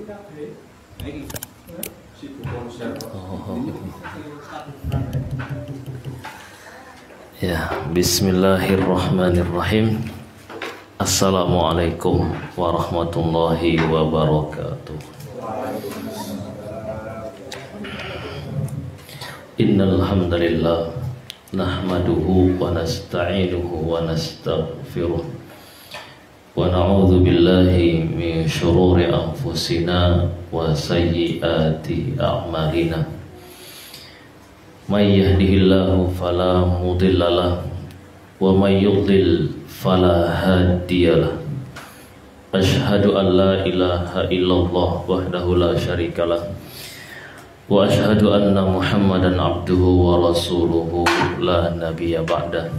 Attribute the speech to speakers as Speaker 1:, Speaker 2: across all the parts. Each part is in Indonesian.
Speaker 1: Ya, bismillahirrahmanirrahim. Assalamualaikum warahmatullahi wabarakatuh. Innal hamdalillah nahmaduhu wa nasta'inuhu wa nastaghfiruh wa na'udzu billahi min shururi anfusina wa sayyiati a'malina. May yahdihillahu fala mudhillalah wa may yudlil fala hadiyalah. Asyhadu an la ilaha illallah wahdahu la syarikalah wa asyhadu anna Muhammadan abduhu wa rasuluhu la nabiyya ba'dah.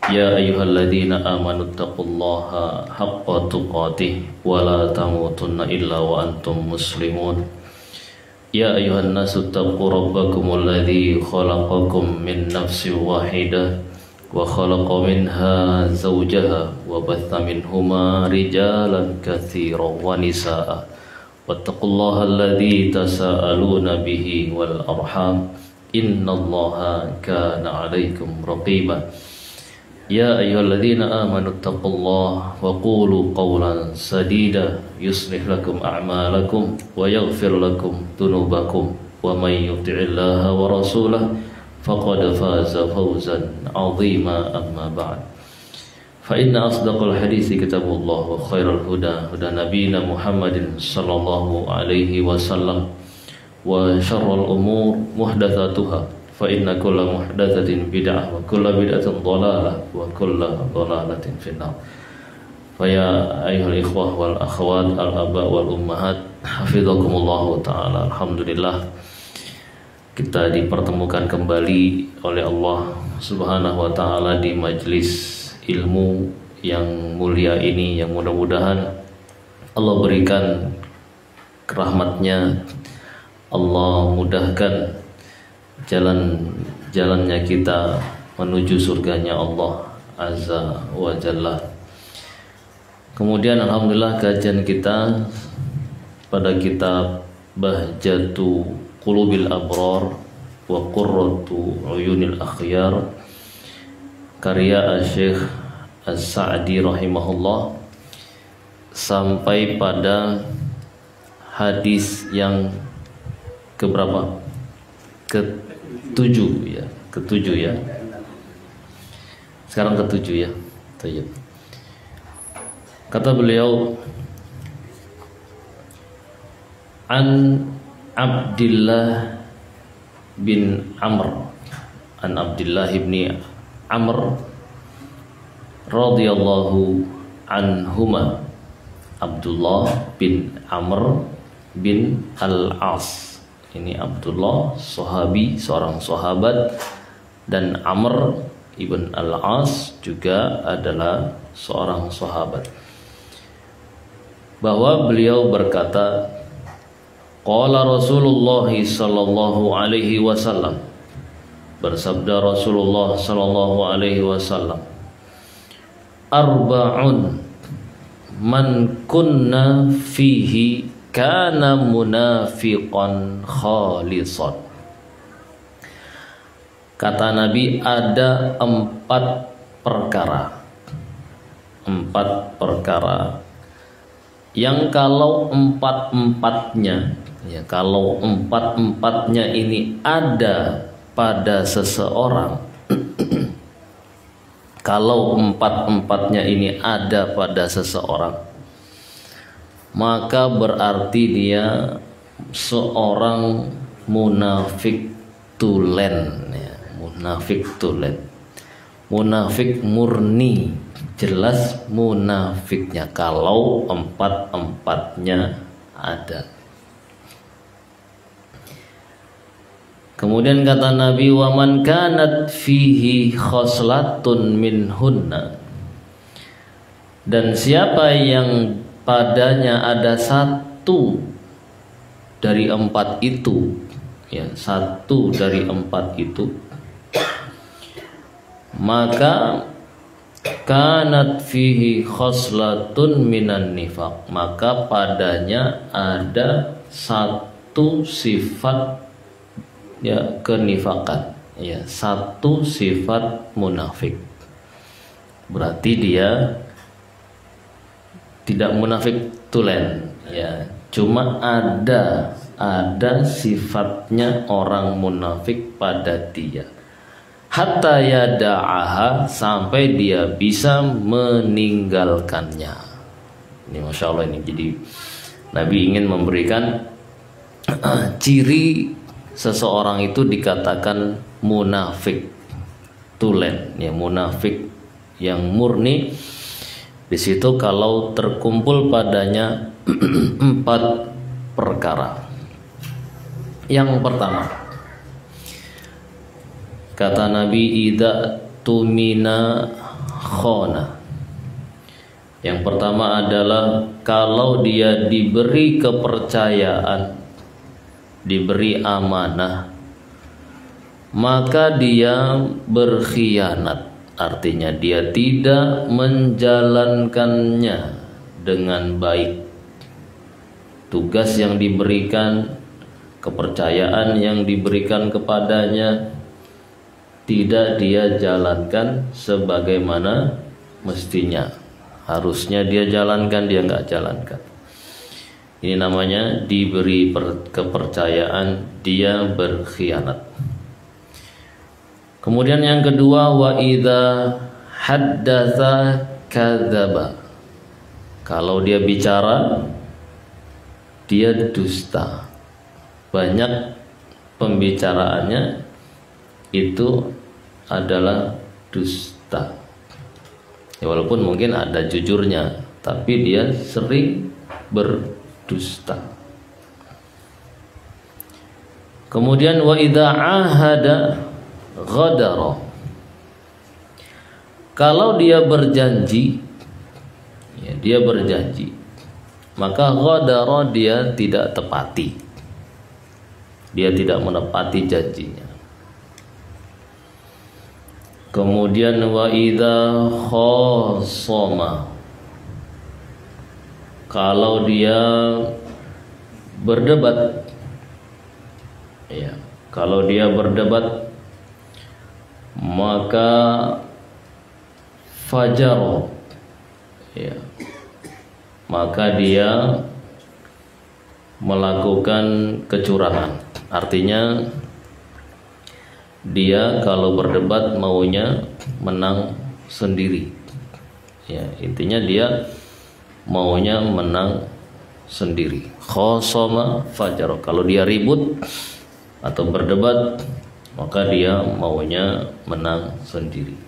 Speaker 1: Ya ayyuhalladzina amanu taqullaha haqqa tuqatih wa la tamutunna illa wa antum muslimun. Ya ayyuhan nasu taqu rabbakumul ladzi khalaqakum min nafsin wahidah wa khalaqa minha zawjaha wa batha minhuma rijalan katsiran wa nisaa'a. Wattaqullaha alladzi tasaaluna bihi wal arham innallaha kana 'alaikum raqiba. Ya ayyuhalladzina amanu taqullaha wa qulu qawlan sadida yuslih lakum a'malakum wa yaghfir lakum dhunubakum wa may yuti'illaha wa rasulahu faqad faza fawzan 'azima. Amma ba'd. Fa inna asdaqal hadithi kitabullah wa khairal huda huda nabiyina Muhammadin sallallahu alaihi wasallam wa syarrul umur muhdatsatuha fa inna kulla muhdatsatin bid'ah wa kulla bid'atin dhalalah wa kulla dhalalatin finnar. Fa ya ayyuhal ikhwah wal akhwat al aba wal ummahat hafizakumullah taala. Alhamdulillah kita dipertemukan kembali oleh Allah Subhanahu wa taala di majlis ilmu yang mulia ini, yang mudah-mudahan Allah berikan rahmatnya, Allah mudahkan jalannya kita menuju surganya Allah Azza wa Jalla. Kemudian alhamdulillah kajian kita pada kitab Bahjatu Qulubil Abrar wa Qurratu Uyunil Akhyar karya Syekh As-Sa'di rahimahullah, sampai pada hadis yang keberapa? Ketujuh ya. Sekarang ketujuh ya. Tayyib. Kata beliau, An Abdillah bin Amr, An Abdillah bin Amr radhiyallahu anhuma, Abdullah bin Amr bin Al-As. Ini Abdullah sahabi, seorang sahabat, dan Amr ibn Al-As juga adalah seorang sahabat. Bahwa beliau berkata, qala Rasulullah sallallahu alaihi wasallam, bersabda Rasulullah sallallahu alaihi wasallam, arba'un man kunna fihi kana munafiqan khalisan. Kata Nabi, ada empat perkara yang kalau empat-empatnya ini ada pada seseorang, kalau empat-empatnya ini ada pada seseorang, maka berarti dia seorang munafik tulen ya, munafik murni, jelas munafiknya kalau empat-empatnya ada. Kemudian kata Nabi, wa man kanat fihi khoslatun minhunna, dan siapa yang padanya ada satu dari empat itu, ya, satu dari empat itu, maka kanat fihi khoslatun minan nifaq, maka padanya ada satu sifat ya kenifakan, ya satu sifat munafik. Berarti dia tidak munafik tulen, ya cuma ada sifatnya orang munafik pada dia. Hatta yada'aha, sampai dia bisa meninggalkannya. Ini Masya Allah, ini jadi Nabi ingin memberikan ciri seseorang itu dikatakan munafik tulen, ya munafik yang murni. Di situ kalau terkumpul padanya 4 perkara. Yang pertama, kata Nabi, idza tumina khona. Yang pertama adalah kalau dia diberi kepercayaan, diberi amanah, maka dia berkhianat. Artinya dia tidak menjalankannya dengan baik. Tugas yang diberikan, kepercayaan yang diberikan kepadanya, tidak dia jalankan sebagaimana mestinya. Harusnya dia jalankan, dia nggak jalankan. Ini namanya diberi kepercayaan, dia berkhianat. Kemudian yang kedua, wa idza haddatsa kadzaba. Kalau dia bicara, dia dusta. Banyak pembicaraannya itu adalah dusta. Ya, walaupun mungkin ada jujurnya, tapi dia sering berdusta. Kemudian wa idza ahada ghadara. Kalau dia berjanji, ya, dia berjanji, maka ghadara, dia tidak tepati. Dia tidak menepati janjinya. Kemudian wa idza khasama. Kalau dia berdebat, ya, kalau dia berdebat, maka fajar, ya, maka dia melakukan kecurangan. Artinya dia kalau berdebat maunya menang sendiri, ya, intinya dia maunya menang sendiri. Khosoma fajar, kalau dia ribut atau berdebat, maka dia maunya menang sendiri.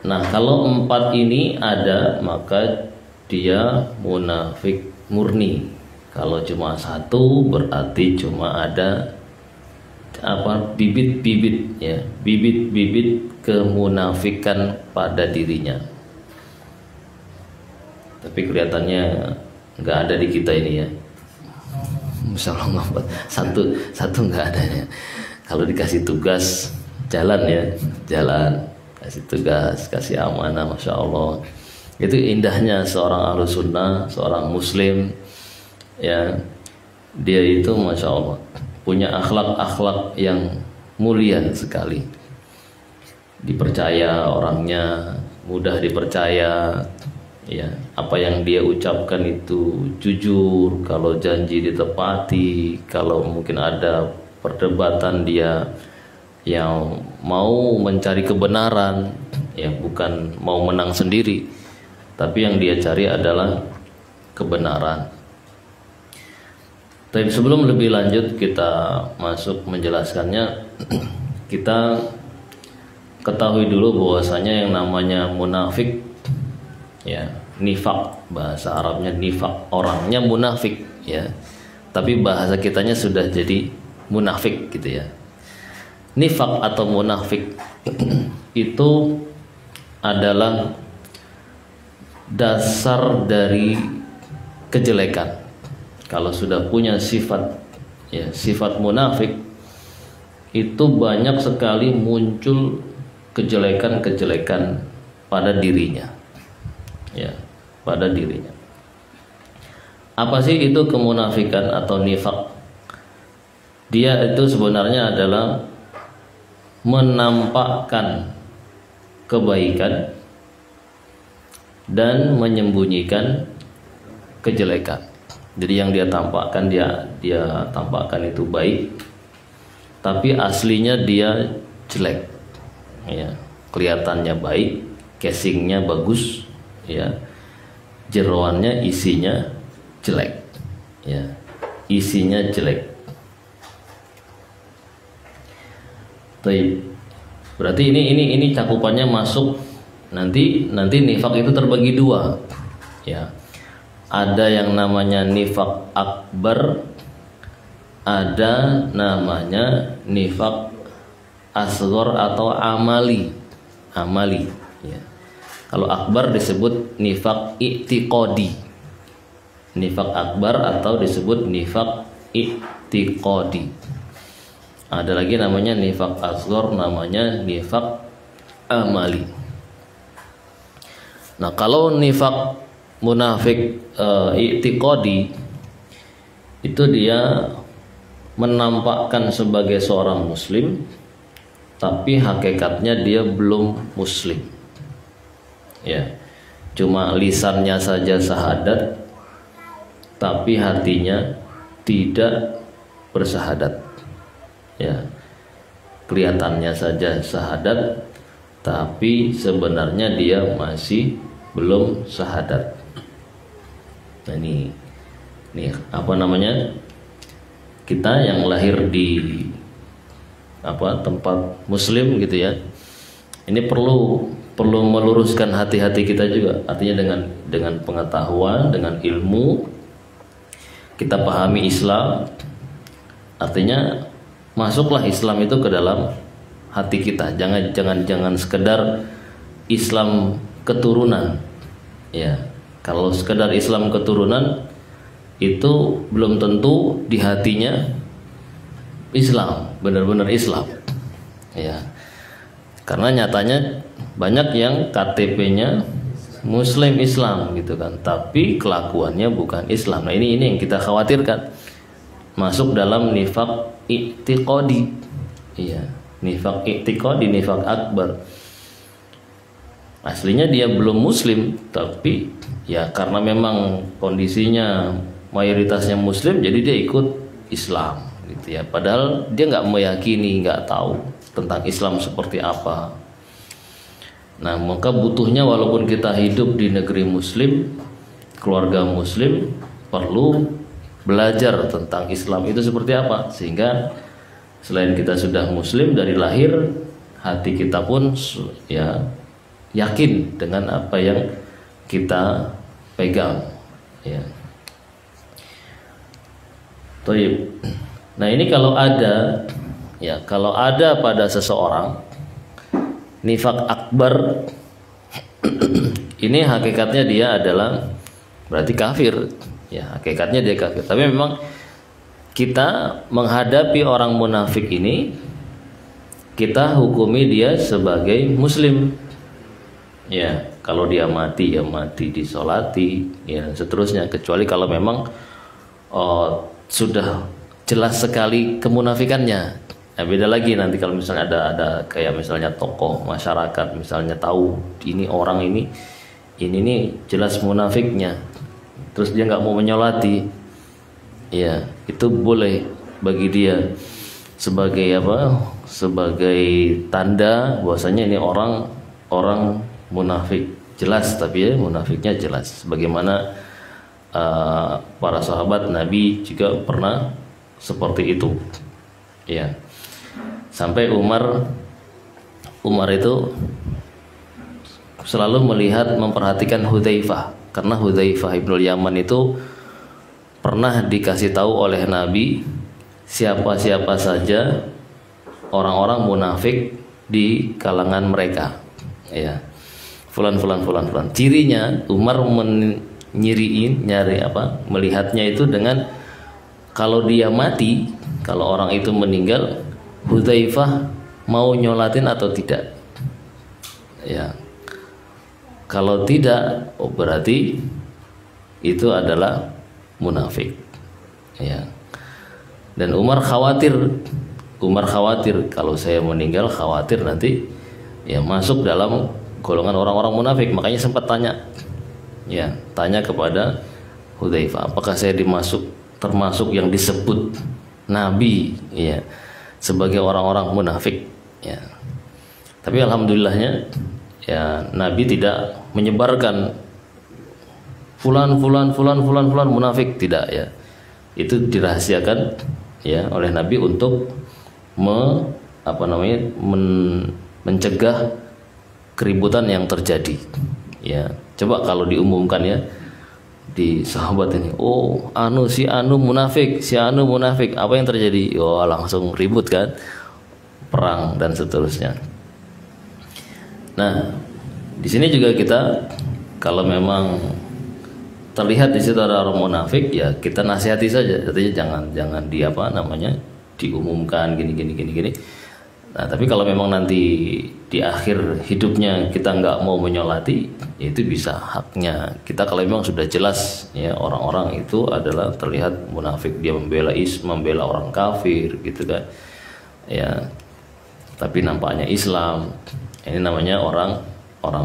Speaker 1: Nah, kalau 4 ini ada, maka dia munafik murni. Kalau cuma 1, berarti cuma ada bibit-bibit, ya, bibit-bibit kemunafikan pada dirinya. Tapi kelihatannya nggak ada di kita ini, ya. Misalnya satu nggak ada, ya. Kalau dikasih tugas jalan, ya, jalan, kasih tugas, kasih amanah, Masya Allah. Itu indahnya seorang Ahlus Sunnah, seorang Muslim, ya, dia itu Masya Allah punya akhlak-akhlak yang mulia sekali. Dipercaya orangnya, mudah dipercaya, ya, apa yang dia ucapkan itu jujur, kalau janji ditepati, kalau mungkin ada perdebatan dia yang mau mencari kebenaran, ya, bukan mau menang sendiri, tapi yang dia cari adalah kebenaran. Tapi sebelum lebih lanjut kita masuk menjelaskannya, kita ketahui dulu bahwasanya yang namanya munafik, ya, nifak, bahasa Arabnya nifak, orangnya munafik, ya, tapi bahasa kitanya sudah jadi munafik gitu, ya. Nifak atau munafik itu adalah dasar dari kejelekan. Kalau sudah punya sifat, ya, sifat munafik, itu banyak sekali muncul kejelekan-kejelekan pada dirinya, ya, pada dirinya. Apa sih itu kemunafikan atau nifak? Dia itu sebenarnya adalah menampakkan kebaikan dan menyembunyikan kejelekan. Jadi yang dia tampakkan, dia tampakkan itu baik, tapi aslinya dia jelek, ya. Kelihatannya baik, casingnya bagus, ya, jeroannya isinya jelek, ya, isinya jelek. Baik, berarti ini cakupannya masuk nanti nifak itu terbagi dua, ya. Ada yang namanya nifak akbar, ada namanya nifak asghar atau amali, ya. Kalau akbar disebut nifak i'tiqadi, nifak akbar atau disebut nifak i'tiqadi. Ada lagi namanya nifak asghar, namanya nifak amali. Nah, kalau nifak munafik i'tiqadi itu dia menampakkan sebagai seorang muslim, tapi hakikatnya dia belum muslim, ya. Cuma lisannya saja syahadat, tapi hatinya tidak bersahadat, ya. Kelihatannya saja syahadat, tapi sebenarnya dia masih belum syahadat. Nah, ini apa namanya, kita yang lahir di tempat muslim gitu ya, ini perlu meluruskan hati-hati kita juga. Artinya dengan pengetahuan, dengan ilmu kita pahami Islam, artinya masuklah Islam itu ke dalam hati kita. Jangan sekedar Islam keturunan, ya. Kalau sekedar Islam keturunan itu belum tentu di hatinya Islam, benar-benar Islam, ya. Karena nyatanya banyak yang KTP-nya Muslim Islam gitu kan, tapi kelakuannya bukan Islam. Nah, ini yang kita khawatirkan, masuk dalam nifak i'tiqadi, iya, nifak i'tiqadi, nifak akbar. Aslinya dia belum muslim, tapi ya karena memang kondisinya mayoritasnya muslim, jadi dia ikut Islam gitu ya. Padahal dia nggak meyakini, nggak tahu tentang Islam seperti apa. Nah, maka butuhnya walaupun kita hidup di negeri muslim, keluarga muslim, perlu belajar tentang Islam itu seperti apa, sehingga selain kita sudah muslim dari lahir, hati kita pun ya yakin dengan apa yang kita pegang, ya. Toib. Nah, ini kalau ada pada seseorang nifak akbar, ini hakikatnya dia adalah berarti kafir, ya, hakikatnya dia kafir. Tapi memang kita menghadapi orang munafik ini, kita hukumi dia sebagai muslim, ya. Kalau dia mati, ya mati disolati, ya seterusnya. Kecuali kalau memang sudah jelas sekali kemunafikannya. Nah, beda lagi nanti kalau misalnya ada kayak misalnya tokoh masyarakat misalnya tahu ini orang ini nih jelas munafiknya, terus dia nggak mau menyolati, ya itu boleh bagi dia sebagai sebagai tanda bahwasanya ini orang munafik jelas, tapi ya munafiknya jelas. Bagaimana para sahabat Nabi juga pernah seperti itu, ya. Sampai Umar itu selalu memperhatikan Hudzaifah, karena Hudzaifah ibnul Yaman itu pernah dikasih tahu oleh Nabi siapa-siapa saja orang-orang munafik di kalangan mereka, ya. Fulan. Cirinya Umar melihatnya itu dengan kalau dia mati, kalau orang itu meninggal, Hudzaifah mau nyolatin atau tidak, Ya. Kalau tidak, oh berarti itu adalah munafik. Ya. Dan Umar khawatir kalau saya meninggal, khawatir nanti ya masuk dalam golongan orang-orang munafik. Makanya sempat tanya kepada Hudzaifah, apakah saya termasuk yang disebut Nabi ya sebagai orang-orang munafik ya. Tapi alhamdulillahnya ya Nabi tidak menyebarkan fulan munafik, tidak ya. Itu dirahasiakan ya oleh Nabi untuk mencegah keributan yang terjadi ya. Coba kalau diumumkan ya di sahabat ini, oh si anu munafik, apa yang terjadi? Oh langsung ribut kan, perang dan seterusnya. Nah, di sini juga kita kalau memang terlihat di situ ada orang munafik ya kita nasihati saja, artinya jangan diumumkan gini. Nah, tapi kalau memang nanti di akhir hidupnya kita nggak mau menyolati, ya itu bisa haknya kita. Kalau memang sudah jelas ya orang-orang itu adalah terlihat munafik, dia membela orang kafir gitu kan ya, tapi nampaknya Islam, ini namanya orang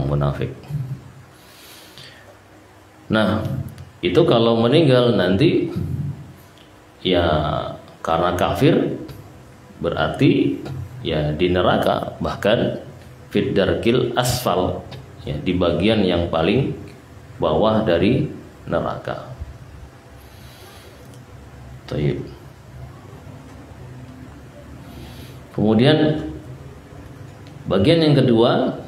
Speaker 1: munafik. Nah, itu kalau meninggal nanti ya karena kafir berarti ya di neraka, bahkan fid darkil asfal ya, di bagian yang paling bawah dari neraka. Taib. Kemudian bagian yang kedua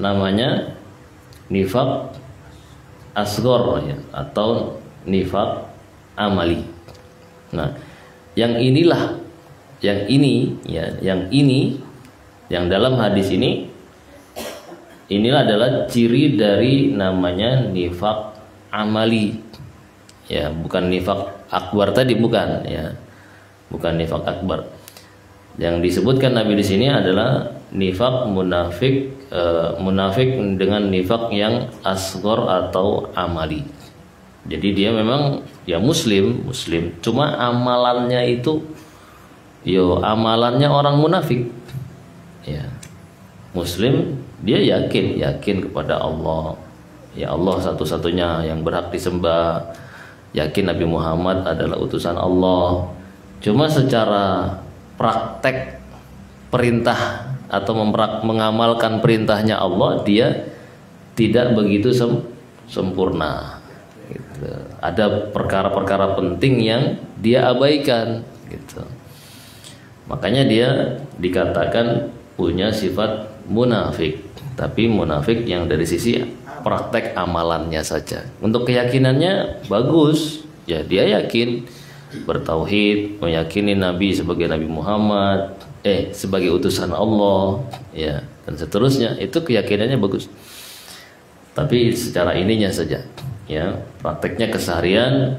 Speaker 1: namanya nifaq asghar ya, atau nifaq amali. Nah, yang ini yang dalam hadis inilah adalah ciri dari namanya nifaq amali ya, bukan nifaq akbar tadi, bukan nifaq akbar. Yang disebutkan Nabi di sini adalah nifaq munafik dengan nifaq yang asghar atau amali. Jadi dia memang ya muslim, cuma amalannya itu amalannya orang munafik ya. Muslim dia yakin kepada Allah, ya Allah satu-satunya yang berhak disembah, yakin Nabi Muhammad adalah utusan Allah, cuma secara praktek perintah atau mengamalkan perintahnya Allah dia tidak begitu sempurna gitu. Ada perkara-perkara penting yang dia abaikan gitu. Makanya dia dikatakan punya sifat munafik, tapi munafik yang dari sisi praktek amalannya saja. Untuk keyakinannya bagus, ya dia yakin bertauhid, meyakini Nabi sebagai Nabi Muhammad, sebagai utusan Allah, ya dan seterusnya. Itu keyakinannya bagus. Tapi secara ininya saja, ya prakteknya keseharian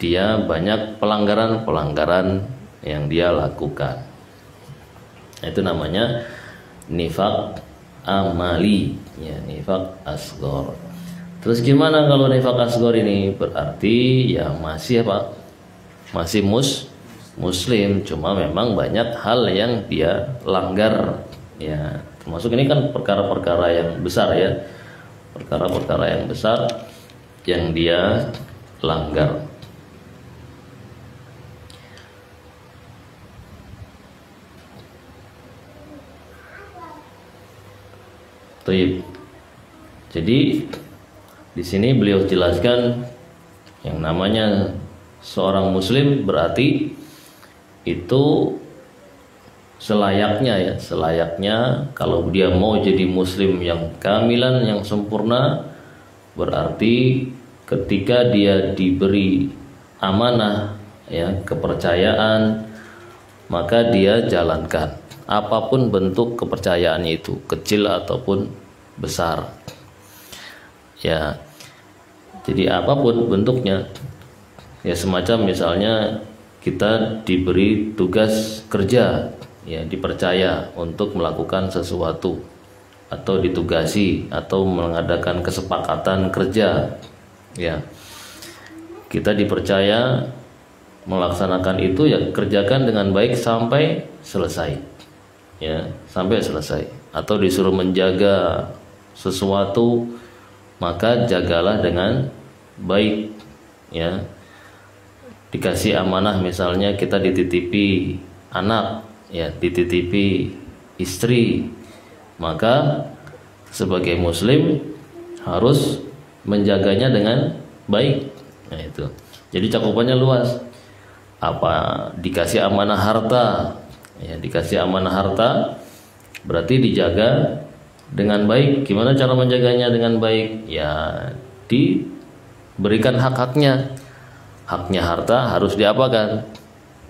Speaker 1: dia banyak pelanggaran yang dia lakukan. Itu namanya nifaq amali ya, nifaq asghar. Terus gimana kalau nifaq asghar ini? Berarti ya masih muslim, cuma memang banyak hal yang dia langgar ya, termasuk ini kan perkara-perkara yang besar ya, perkara-perkara yang besar yang dia langgar. Jadi di sini beliau jelaskan yang namanya seorang muslim berarti itu selayaknya kalau dia mau jadi muslim yang kamilan, yang sempurna, berarti ketika dia diberi amanah ya, kepercayaan, maka dia jalankan apapun bentuk kepercayaannya itu, kecil ataupun besar ya. Jadi apapun bentuknya ya, semacam misalnya kita diberi tugas kerja ya, dipercaya untuk melakukan sesuatu atau ditugasi atau mengadakan kesepakatan kerja, ya kita dipercaya melaksanakan itu, ya kerjakan dengan baik sampai selesai, ya sampai selesai. Atau disuruh menjaga sesuatu, maka jagalah dengan baik, ya. Dikasih amanah, misalnya kita dititipi anak, ya dititipi istri, maka sebagai muslim harus menjaganya dengan baik. Nah itu, jadi cakupannya luas. Apa dikasih amanah harta, ya dikasih amanah harta berarti dijaga dengan baik. Gimana cara menjaganya dengan baik? Ya diberikan hak-haknya. Haknya harta harus diapakan?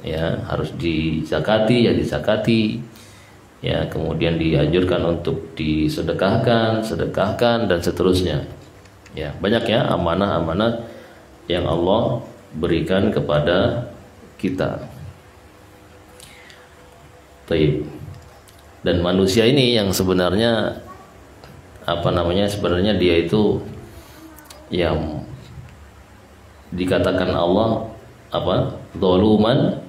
Speaker 1: Ya harus dizakati, ya dizakati. Ya kemudian dianjurkan untuk disedekahkan, sedekahkan, dan seterusnya. Ya banyak ya amanah-amanah yang Allah berikan kepada kita. Baik. Dan manusia ini yang sebenarnya sebenarnya dia itu yang dikatakan Allah zaluman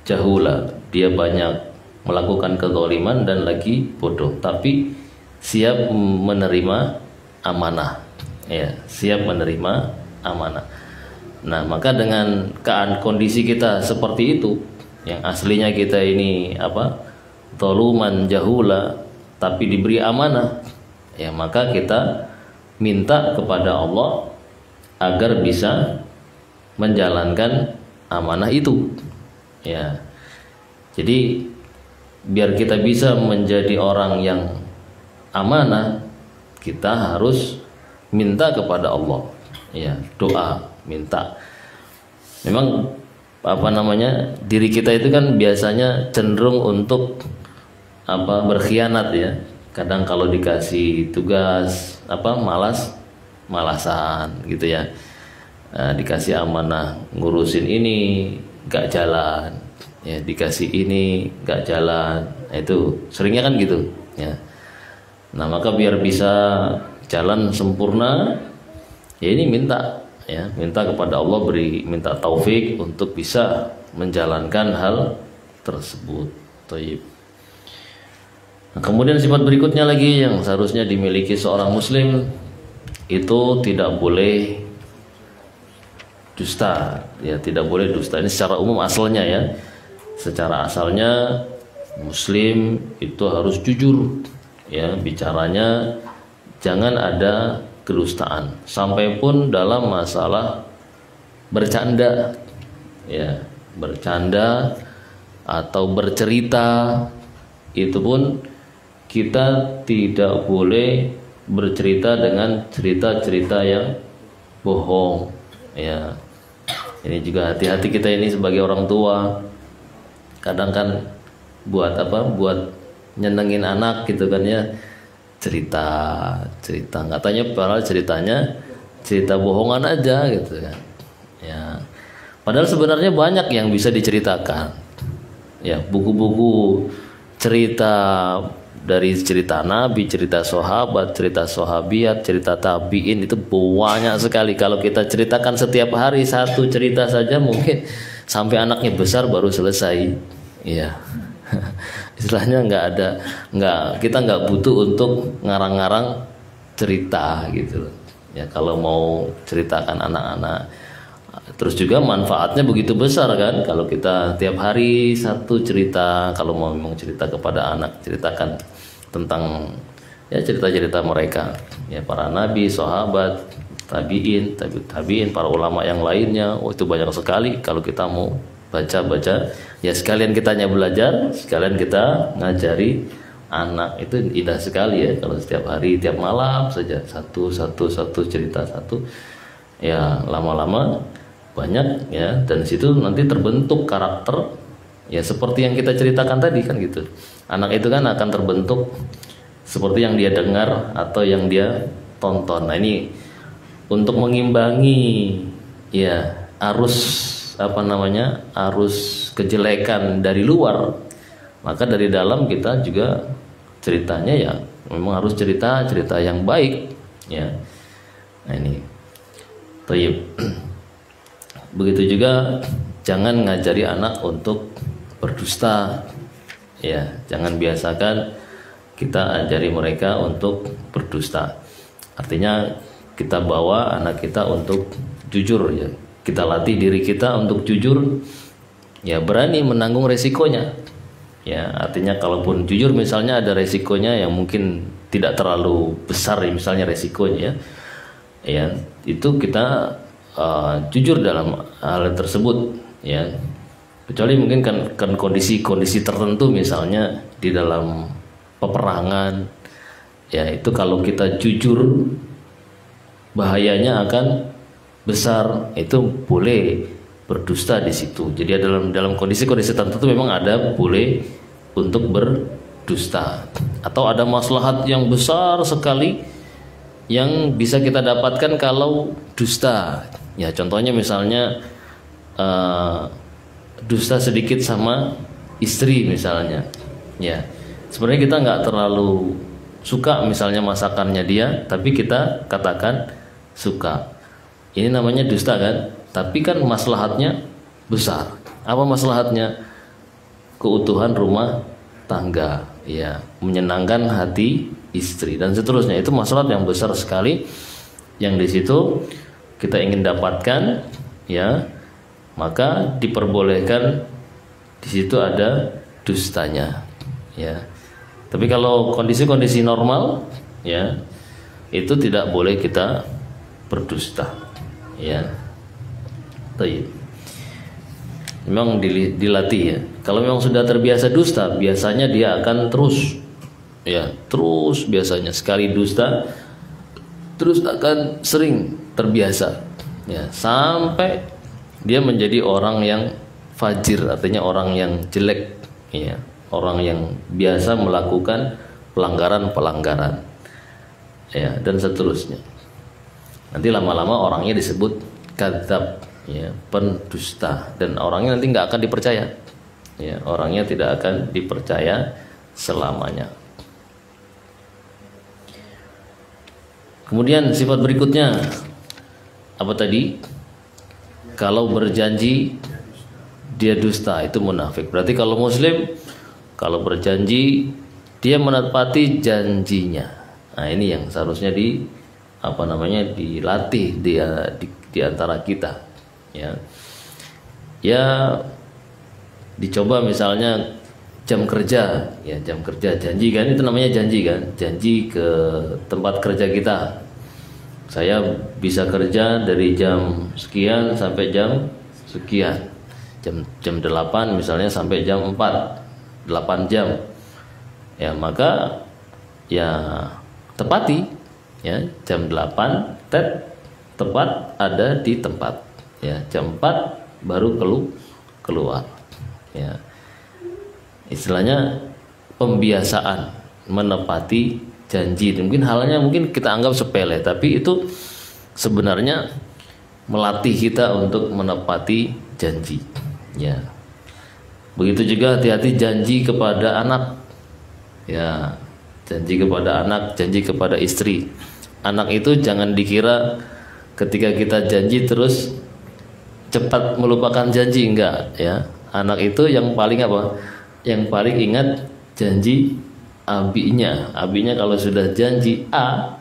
Speaker 1: jahula. Dia banyak melakukan kezaliman dan lagi bodoh, tapi siap menerima amanah, ya siap menerima amanah. Nah maka dengan kondisi kita seperti itu, yang aslinya kita ini zaluman jahula tapi diberi amanah, ya maka kita minta kepada Allah agar bisa menjalankan amanah itu, ya. Jadi biar kita bisa menjadi orang yang amanah, kita harus minta kepada Allah, ya doa, minta. Memang diri kita itu kan biasanya cenderung untuk berkhianat, ya. Kadang kalau dikasih tugas malasan gitu ya. Dikasih amanah ngurusin ini gak jalan, ya dikasih ini gak jalan. Nah, itu seringnya kan gitu, ya. Nah maka biar bisa jalan sempurna, ya ini minta kepada Allah, minta taufik untuk bisa menjalankan hal tersebut. Thayyib. Nah, kemudian sifat berikutnya lagi yang seharusnya dimiliki seorang muslim itu tidak boleh dusta, ya tidak boleh dusta. Ini secara umum asalnya, ya. Secara asalnya muslim itu harus jujur, ya bicaranya jangan ada kedustaan, sampai pun dalam masalah bercanda, ya bercanda atau bercerita, itu pun kita tidak boleh bercerita dengan cerita-cerita yang bohong, ya. Ini juga hati-hati kita ini sebagai orang tua. Kadang kan buat nyenengin anak gitu kan, ya, cerita katanya, padahal cerita bohongan aja gitu kan, ya. Padahal sebenarnya banyak yang bisa diceritakan, ya, buku-buku cerita, dari cerita Nabi, cerita sahabat, cerita sahabiat, cerita tabiin, itu banyak sekali. Kalau kita ceritakan setiap hari satu cerita saja mungkin sampai anaknya besar baru selesai, ya. Istilahnya kita nggak butuh untuk ngarang-ngarang cerita gitu, ya. Kalau mau ceritakan anak-anak, terus juga manfaatnya begitu besar kan, kalau kita tiap hari satu cerita. Kalau mau memang cerita kepada anak, ceritakan tentang, ya, cerita-cerita mereka, ya, para nabi, sahabat, tabiin, para ulama yang lainnya. Itu banyak sekali. Kalau kita mau baca-baca, ya sekalian kitanya belajar, sekalian kita ngajari anak. Itu indah sekali, ya, kalau setiap hari, tiap malam saja satu cerita satu, ya lama-lama banyak, ya, dan situ nanti terbentuk karakter, ya seperti yang kita ceritakan tadi kan gitu. Anak itu kan akan terbentuk seperti yang dia dengar atau yang dia tonton. Nah ini untuk mengimbangi, ya, arus kejelekan dari luar, maka dari dalam kita juga ceritanya, ya memang harus cerita yang baik, ya. Nah ini, Tayyib. Begitu juga jangan ngajari anak untuk berdusta, ya. Jangan biasakan kita ajari mereka untuk berdusta. Artinya kita bawa anak kita untuk jujur, ya. Kita latih diri kita untuk jujur, ya, berani menanggung resikonya. Ya, artinya kalaupun jujur misalnya ada resikonya yang mungkin tidak terlalu besar, ya, misalnya resikonya, ya, itu kita jujur dalam hal tersebut, ya. Kecuali mungkin kan kondisi tertentu, misalnya di dalam peperangan, ya, itu kalau kita jujur bahayanya akan besar, itu boleh berdusta di situ. Jadi dalam kondisi-kondisi tertentu memang ada boleh untuk berdusta, atau ada maslahat yang besar sekali yang bisa kita dapatkan kalau dusta. Ya, contohnya misalnya dusta sedikit sama istri misalnya. Ya, sebenarnya kita nggak terlalu suka misalnya masakannya dia, tapi kita katakan suka. Ini namanya dusta kan? Tapi kan maslahatnya besar. Apa maslahatnya? Keutuhan rumah tangga, ya, menyenangkan hati istri dan seterusnya. Itu maslahat yang besar sekali yang di situ kita ingin dapatkan, ya. Maka diperbolehkan di situ ada dustanya, ya. Tapi kalau kondisi-kondisi normal, ya, itu tidak boleh kita berdusta, ya. Memang dilatih, ya. Kalau memang sudah terbiasa dusta, biasanya dia akan terus, ya, terus biasanya sekali dusta terus akan sering terbiasa, ya, sampai dia menjadi orang yang fajir, artinya orang yang jelek, ya, orang yang biasa melakukan pelanggaran, ya, dan seterusnya. Nanti lama-lama orangnya disebut kadzab, ya, pendusta, dan orangnya nanti nggak akan dipercaya, ya, orangnya tidak akan dipercaya selamanya. Kemudian sifat berikutnya apa tadi? Kalau berjanji dia dusta, itu munafik. Berarti kalau muslim, kalau berjanji dia menepati janjinya. Nah, ini yang seharusnya dilatih di antara kita, ya. Ya, dicoba misalnya jam kerja, ya, jam kerja janji kan, itu namanya janji kan, janji ke tempat kerja kita. Saya bisa kerja dari jam sekian sampai jam sekian, jam 8 misalnya sampai jam 4, 8 jam, ya, maka ya tepati, ya, jam 8 tepat ada di tempat, ya, jam 4 baru keluar, ya. Istilahnya pembiasaan menepati janji. Mungkin halnya kita anggap sepele, tapi itu sebenarnya melatih kita untuk menepati janji, ya. Begitu juga hati-hati janji kepada anak, ya, janji kepada anak, janji kepada istri. Anak itu jangan dikira ketika kita janji terus cepat melupakan janji, enggak, ya. Anak itu yang paling apa? Yang paling ingat janji abinya. Abinya kalau sudah janji A,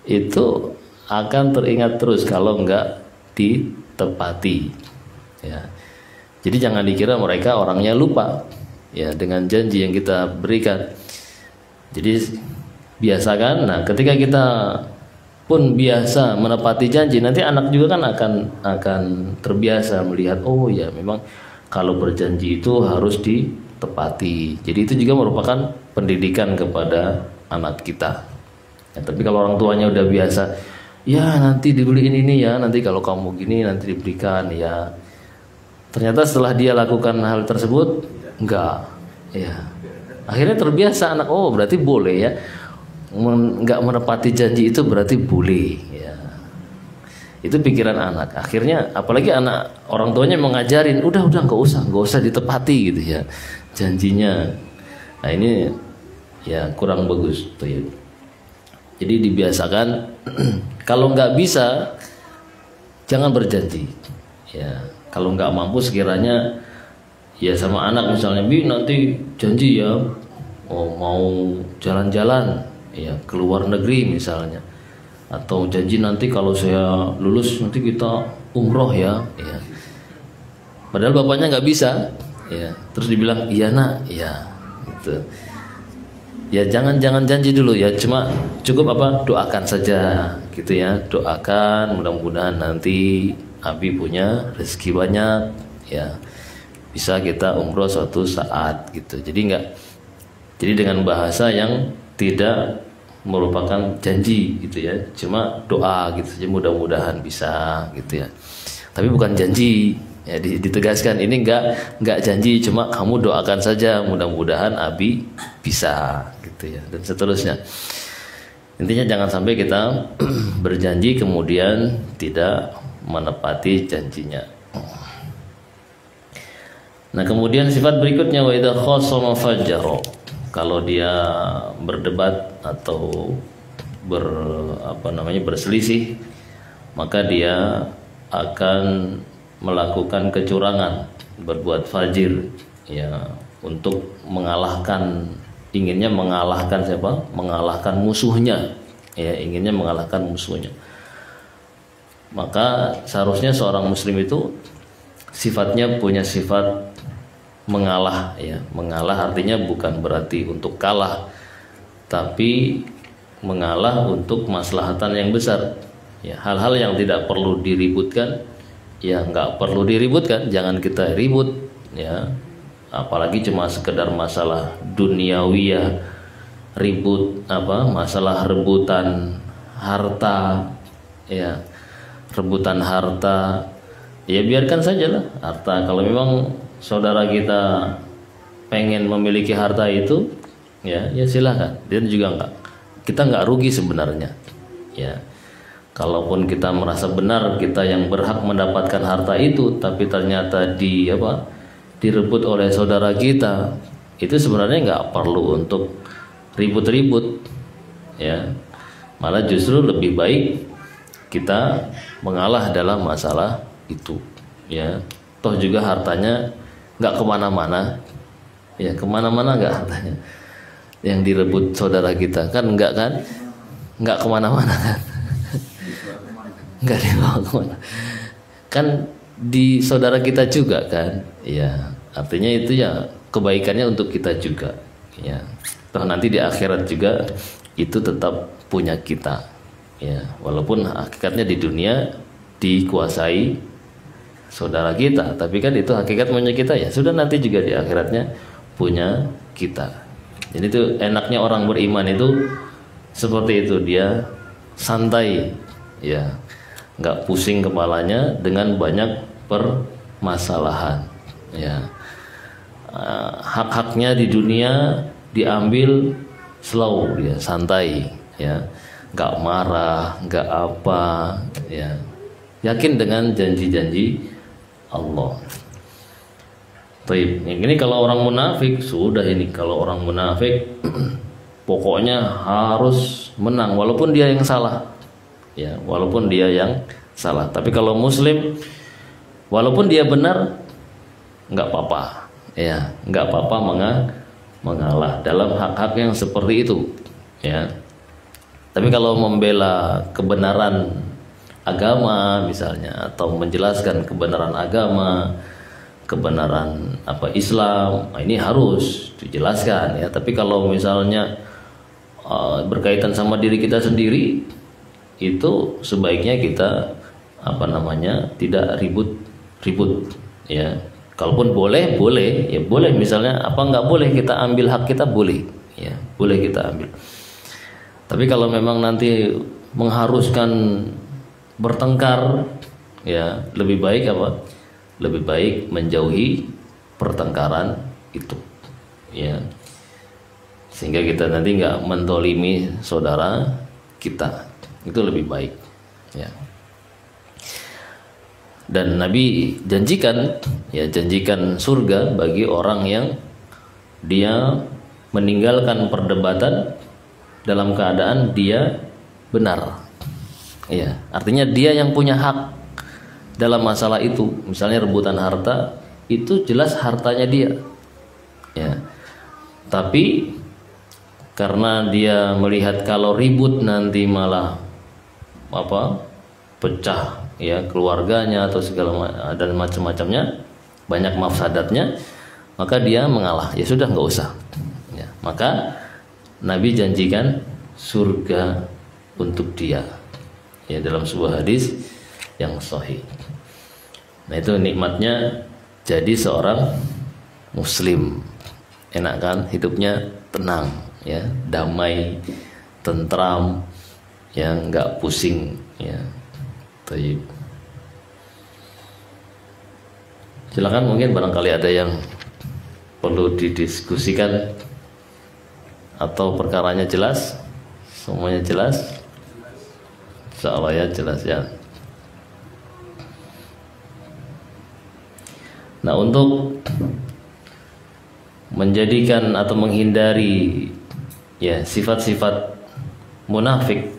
Speaker 1: itu akan teringat terus kalau enggak ditepati, ya. Jadi jangan dikira mereka orangnya lupa, ya, dengan janji yang kita berikan. Jadi biasakan. Nah, ketika kita pun biasa menepati janji, nanti anak juga kan akan terbiasa melihat, oh ya, memang kalau berjanji itu harus ditepati. Jadi itu juga merupakan pendidikan kepada anak kita, ya. Tapi kalau orang tuanya udah biasa, ya nanti dibeliin ini, ya, nanti kalau kamu gini nanti diberikan, ya, ternyata setelah dia lakukan hal tersebut enggak, ya, akhirnya terbiasa anak, oh berarti boleh, ya, enggak menepati janji itu berarti boleh, ya. Itu pikiran anak. Akhirnya apalagi anak, orang tuanya mengajarin, udah nggak usah ditepati gitu, ya, janjinya. Nah, ini ya kurang bagus tuh, ya. Jadi dibiasakan kalau nggak bisa jangan berjanji. Ya, kalau nggak mampu sekiranya ya sama anak misalnya, Bi nanti janji ya, oh mau jalan-jalan ya ke luar negeri misalnya, atau janji nanti kalau saya lulus nanti kita umroh ya. Ya. Padahal bapaknya nggak bisa, ya. Terus dibilang iya nak, ya. Gitu. Ya jangan janji dulu ya, cuma cukup apa, doakan saja gitu ya, doakan mudah-mudahan nanti Abi punya rezeki banyak ya, bisa kita umroh suatu saat gitu. Jadi dengan bahasa yang tidak merupakan janji gitu ya, cuma doa gitu saja, mudah-mudahan bisa gitu ya, tapi bukan janji ya. Ditegaskan ini enggak janji, cuma kamu doakan saja mudah-mudahan Abi bisa gitu ya, dan seterusnya. Intinya jangan sampai kita berjanji kemudian tidak menepati janjinya. Nah, kemudian sifat berikutnya wa idza khasama fajjara. Kalau dia berdebat atau berselisih, maka dia akan melakukan kecurangan, berbuat fajir ya, untuk mengalahkan, inginnya mengalahkan siapa? Mengalahkan musuhnya ya, inginnya mengalahkan musuhnya. Maka seharusnya seorang muslim itu sifatnya punya sifat mengalah ya. Mengalah artinya bukan berarti untuk kalah, tapi mengalah untuk kemaslahatan yang besar ya. Hal-hal yang tidak perlu diributkan ya nggak perlu diributkan, jangan kita ribut ya. Apalagi cuma sekedar masalah duniawiyah, ribut masalah rebutan harta ya, rebutan harta ya, biarkan saja lah harta. Kalau memang saudara kita pengen memiliki harta itu ya silakan, dan juga kita nggak rugi sebenarnya ya. Kalaupun kita merasa benar kita yang berhak mendapatkan harta itu, tapi ternyata direbut oleh saudara kita, itu sebenarnya nggak perlu untuk ribut-ribut ya. Malah justru lebih baik kita mengalah dalam masalah itu ya. Toh juga hartanya nggak kemana-mana ya, kemana-mana nggak hartanya yang direbut saudara kita kan, nggak kemana-mana kan. Nggak dibawa kemana kan, di saudara kita juga kan ya. Artinya itu ya kebaikannya untuk kita juga ya. Toh nanti di akhirat juga itu tetap punya kita ya, walaupun hakikatnya di dunia dikuasai saudara kita, tapi kan itu hakikat punya kita ya. Sudah nanti juga di akhiratnya punya kita. Jadi itu enaknya orang beriman itu seperti itu, dia santai ya, nggak pusing kepalanya dengan banyak permasalahan ya. Hak-haknya di dunia diambil slow, dia santai ya, nggak marah, nggak apa ya, yakin dengan janji-janji Allah. Baik, ini kalau orang munafik sudah, ini kalau orang munafik pokoknya harus menang walaupun dia yang salah ya, walaupun dia yang salah. Tapi kalau muslim walaupun dia benar nggak apa-apa ya, nggak apa-apa mengalah dalam hak-hak yang seperti itu ya. Tapi kalau membela kebenaran agama misalnya, atau menjelaskan kebenaran agama, kebenaran Islam, ini harus dijelaskan ya. Tapi kalau misalnya berkaitan sama diri kita sendiri, itu sebaiknya kita tidak ribut ya. Kalaupun boleh ya boleh, misalnya nggak boleh kita ambil hak kita, boleh ya, boleh kita ambil. Tapi kalau memang nanti mengharuskan bertengkar ya, lebih baik lebih baik menjauhi pertengkaran itu ya, sehingga kita nanti nggak mendolimi saudara kita, itu lebih baik ya. Dan Nabi janjikan surga bagi orang yang dia meninggalkan perdebatan dalam keadaan dia benar. Ya, artinya dia yang punya hak dalam masalah itu. Misalnya rebutan harta, itu jelas hartanya dia. Ya. Tapi karena dia melihat kalau ribut nanti malah pecah ya keluarganya atau segala dan macam-macamnya, banyak mafsadatnya, maka dia mengalah. Ya sudah, nggak usah. Ya, maka Nabi janjikan surga untuk dia. Ya, dalam sebuah hadis yang sahih. Nah, itu nikmatnya jadi seorang muslim. Enak kan, hidupnya tenang ya, damai, tentram, yang nggak pusing ya. Baik. Silakan, mungkin barangkali ada yang perlu didiskusikan atau perkaranya jelas, semuanya jelas. Insyaallah ya, jelas ya. Nah, untuk menjadikan atau menghindari ya sifat-sifat munafik,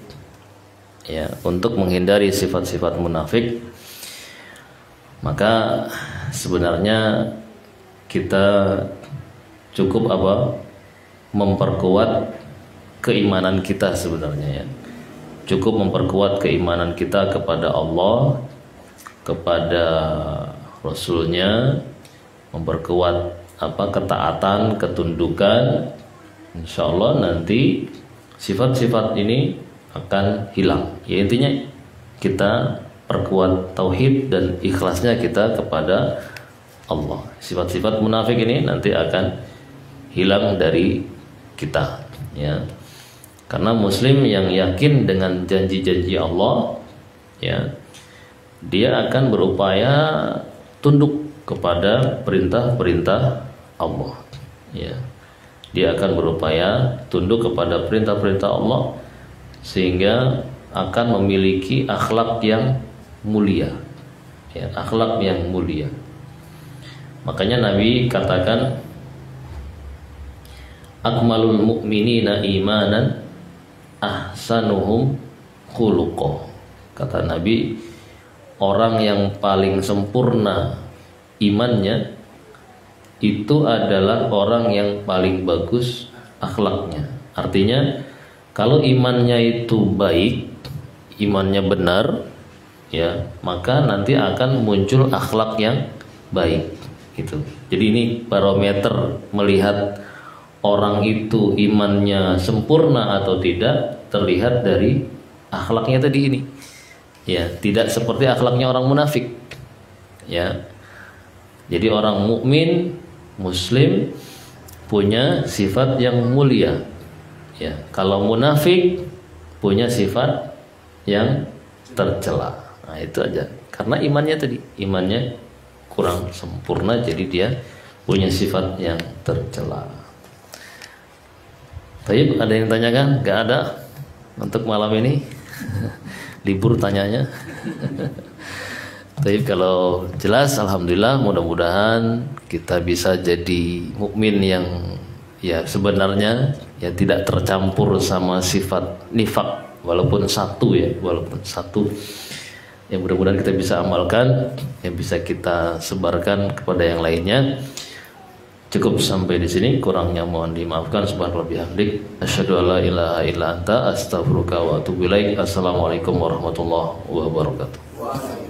Speaker 1: ya, untuk menghindari sifat-sifat munafik, maka sebenarnya kita cukup memperkuat keimanan kita sebenarnya ya. Cukup memperkuat keimanan kita kepada Allah, kepada Rasulnya, memperkuat ketaatan, ketundukan. Insya Allah nanti sifat-sifat ini akan hilang. Ya, intinya kita perkuat tauhid dan ikhlasnya kita kepada Allah. Sifat-sifat munafik ini nanti akan hilang dari kita ya. Karena muslim yang yakin dengan janji-janji Allah ya, dia akan berupaya tunduk kepada perintah-perintah Allah ya. Dia akan berupaya tunduk kepada perintah-perintah Allah sehingga akan memiliki akhlak yang mulia ya, akhlak yang mulia. Makanya Nabi katakan akmalul mu'minina imanan ahsanuhum khuluqah. Kata Nabi, orang yang paling sempurna imannya itu adalah orang yang paling bagus akhlaknya. Artinya kalau imannya itu baik, imannya benar ya, maka nanti akan muncul akhlak yang baik gitu. Jadi ini barometer melihat orang itu imannya sempurna atau tidak terlihat dari akhlaknya tadi ini. Ya, tidak seperti akhlaknya orang munafik. Ya. Jadi orang mukmin, muslim punya sifat yang mulia. Ya, kalau munafik punya sifat yang tercela. Nah, itu aja. Karena imannya tadi, imannya kurang sempurna, jadi dia punya sifat yang tercela. Baik, ada yang tanyakan? Gak ada untuk malam ini. Libur tanyanya. Baik, kalau jelas alhamdulillah, mudah-mudahan kita bisa jadi mukmin yang ya sebenarnya ya tidak tercampur sama sifat nifak, walaupun satu ya, walaupun satu. Yang mudah-mudahan kita bisa amalkan, yang bisa kita sebarkan kepada yang lainnya. Cukup sampai di sini, kurangnya mohon dimaafkan. Subhanallah bihamdik, asyhadu alla ilaha illa anta, astaghfiruka wa atubu ilaik. Assalamualaikum warahmatullahi wabarakatuh.